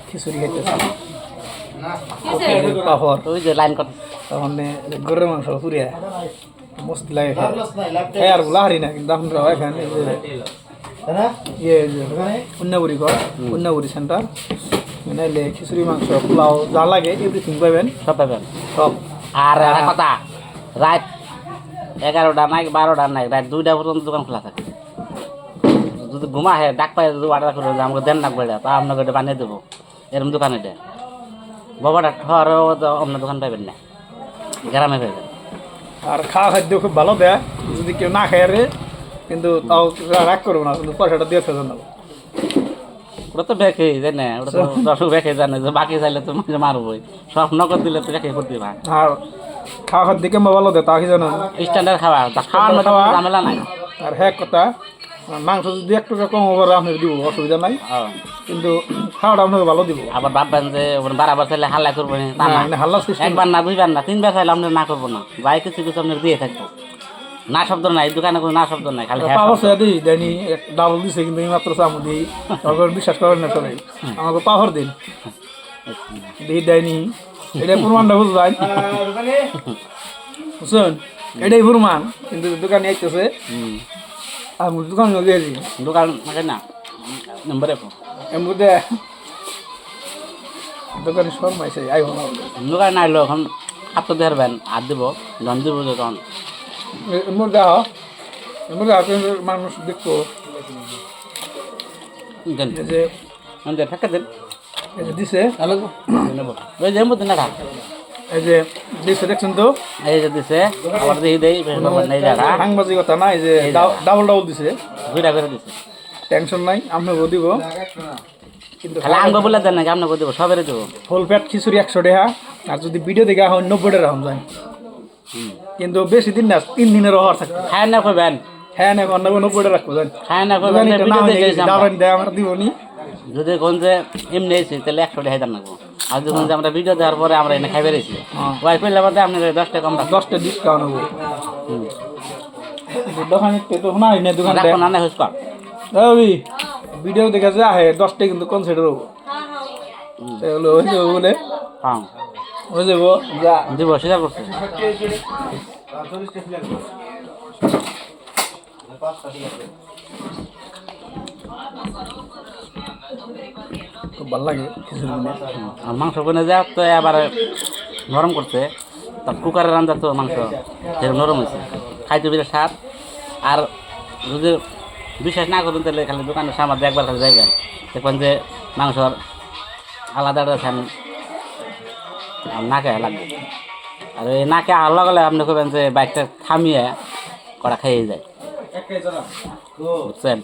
খিচুড়ি খাইতেছে পাপড় ওই যে লাইন কর তখন গরুর মাংস পুরিয়া মস্ত লাগে খাই আর বলা হারি না কিন্তু আপনারা এখানে উন্নাগুড়ি ঘর উন্নাগুড়ি সেন্টার নাইলে খিচুড়ি মাংস পোলাও যা লাগে এভরিথিং পাবেন সব পাবেন সব। আর একটা কথা রাত 11টা নাই 12টা নাই রাত 2টা পর্যন্ত দোকান খোলা থাকে। যদি ঘুমা হয় ডাক পাই যদি অর্ডার করে আমাকে দেন না করে তা আপনাকে এটা বানিয়ে দেবো এরকম দোকান এটা বাবাটা ঠোয়ারও আপনার দোকান পাইবেন না গ্রামে পাইবেন। আর খাওয়া খাদ্য খুব ভালো দেয় যদি কেউ না খায় রে কিন্তু তাও রাগ করবো না কিন্তু পয়সাটা দিয়ে ফেলবেন না। ওটা তো বেঁকে জানে ওটা তো দর্শক বেঁকে জানে যে বাকি চাইলে তো মারবই সব নগদ দিলে তো বেঁকে করতে ভাই। আর খাওয়া খাদ্য কেমন ভালো দেয় তা কি জানেন স্ট্যান্ডার্ড খাবার খাওয়ার মতো ঝামেলা নাই। আর হ্যাঁ কথা মাংস যদি একটু কম ওভার আপনার দিব অসুবিধা নাই কিন্তু খাওয়াটা আপনাকে ভালো দিব। আবার ভাববেন যে বারাবার চাইলে হাল্লা করবো না হাল্লা একবার না দুইবার না তিনবার চাইলে আপনার না করবো না যাই কিছু কিছু আপনার দিয়ে থাকবো না শব্দ নাই দোকানে কোনো না শব্দ নাই খালি দিই দেয়নি ডাবল দিছে কিন্তু এই মাত্র চামু দিই তারপর বিশ্বাস করেন না সবাই আমাকে পাওয়ার দিন দিই দেয়নি এটা প্রমাণটা বুঝবেন বুঝছেন এটাই প্রমাণ কিন্তু দোকানে আইতেছে আমি দোকান দিয়েছি দোকান থাকে না নম্বরে এর মধ্যে দোকানে শর্মাইছে আইব না দোকানে না এলো এখন হাত দেবেন হাত দিব জন দিব তখন এর মধ্যে মানুষ দেখবো যে ফেঁকে দেন দিছে ওই যে মধ্যে না খা এই যে দিছে দেখছেন তো এই যে দিছে আবার দিয়ে দেই নেই জায়গা সাংবাদিকতা না এই যে ডাবল ডাবল দিছে দুইটা করে দিছে টেনশন নাই আপনাকে দিব কিন্তু খালি আঙ্গ বলে দেন নাকি আপনাকে দেবো সবের দেবো ফুল প্যাট খিচুড়ি 100 টাকা আর যদি ভিডিও দেখে হয় 90 টাকা রাখুন যায় কিন্তু বেশি দিন না 3 দিনের অফার থাকবে খায় না কইবেন হ্যাঁ না 90 টাকা রাখবো যান খায় না কইবেন ভিডিও দেখে দাঁড়ান দেয় আমরা দিব নি যদি কোন যে এমনি এসে তাহলে 100 টাকা দাম লাগবো আর যখন যে আমরা ভিডিও দেওয়ার পরে আমরা এনে খাই বেরিয়েছি ওয়াই করলে বাদে আপনার 10 টাকা কম রাখবো 10 টাকা ডিসকাউন্ট হবে দোকানে তো না এনে দোকানে রাখো না হুস কর ওই ভিডিও দেখা যায় আহে 10 টাকা কিন্তু কনসিডার হবে তাহলে ওই যে বলে হ্যাঁ ওই যে যা দিব সেটা করছে খুব ভালো লাগে আর মাংস কিনে যা তো এবার নরম করছে তা কুকারে রান্না তো মাংস সেরকম নরম হয়েছে খাইতে বেড়ে স্বাদ। আর যদি বিশ্বাস না করুন তাহলে খালি দোকানের সামার একবার খালি যাইবেন দেখবেন যে মাংস আলাদা আলাদা নাকে লাগবে আর এই নাকে আল্লাহ গেলে আপনি করবেন যে বাইকটা থামিয়ে কড়া খেয়ে যায় বুঝছেন।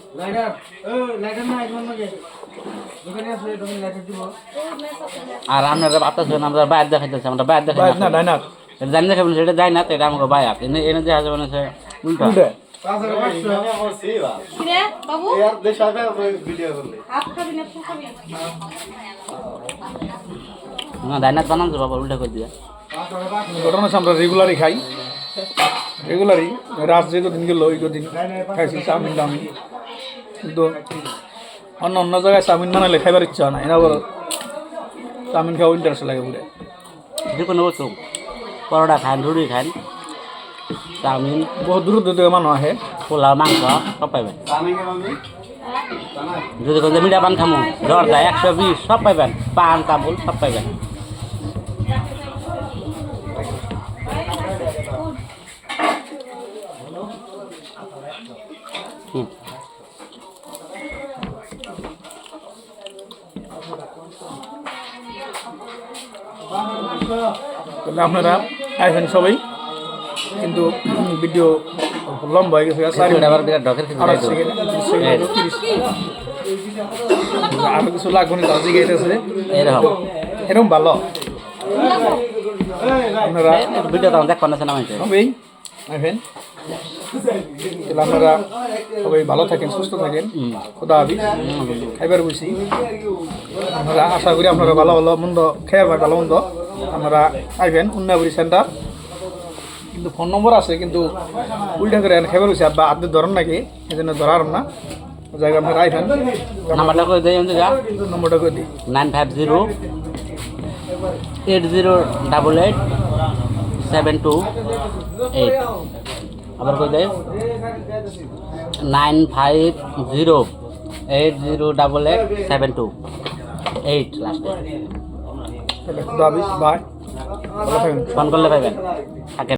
আর আপনারা ভাবতেছেন আমরা বাইরে দেখাইতেছি আমরা বাইরে দেখাই না জানি দেখাবেন সেটা যায় না তো এটা আমাকে বাইরে এনে এনে দেখা যাবে না সে উল্টা না ডাইনাত বানানো বাবা উল্টা করে দিয়ে ঘটনা আমরা রেগুলারই খাই রেগুলারই রাত যে কদিন গেল ওই কদিন খাইছি চাউমিন টাউমিন কিন্তু অন্য অন্য জায়গায় চাউমিন বানালে খাইবার ইচ্ছা হয় না এনা বড় চাউমিন খাওয়া ইন্টারেস্ট লাগে পুরে যে কোনো বস্তু পরোটা খান রুটি খান চাউমিন বহুত দূর দূর থেকে মানুষ আহে পোলাও মাংস সব পাইবেন যদি কোনো মিঠা পান খামো জ্বর যায় 120 সব পাইবেন পান কাবুল সব পাইবেন। তাহলে আপনারা আইবেন সবাই কিন্তু ভিডিও লম্বা হয়ে গেছে আরো কিছু লাগবে না দাজি গাইতেছে এরকম ভালো আপনারা ভিডিও তখন দেখ পাচ্ছেন আমি সবাই আইবেন তাহলে আপনারা সবাই ভালো থাকেন সুস্থ থাকেন খুদা হাফেজ খাইবার বসি আমরা আশা করি আপনারা ভালো ভালো মন্দ খেয়ে ভালো মন্দ আপনারা আইবেন উন্নয়ন সেন্টার কিন্তু ফোন নম্বর আছে কিন্তু উল্টা করে খেবার হয়েছে আব্বা আপনি ধরেন নাকি এই জন্য ধরার না জায়গা আপনি রাইফেন নাম্বারটা করে দেয় যা নম্বরটা করে দিই 950-8088-728 আবার করে দেয় 950-8088-728 লাস্টে তাহলে খুদা হাফিজ বাই ভালো থাকেন ফোন করলে পাইবেন থাকে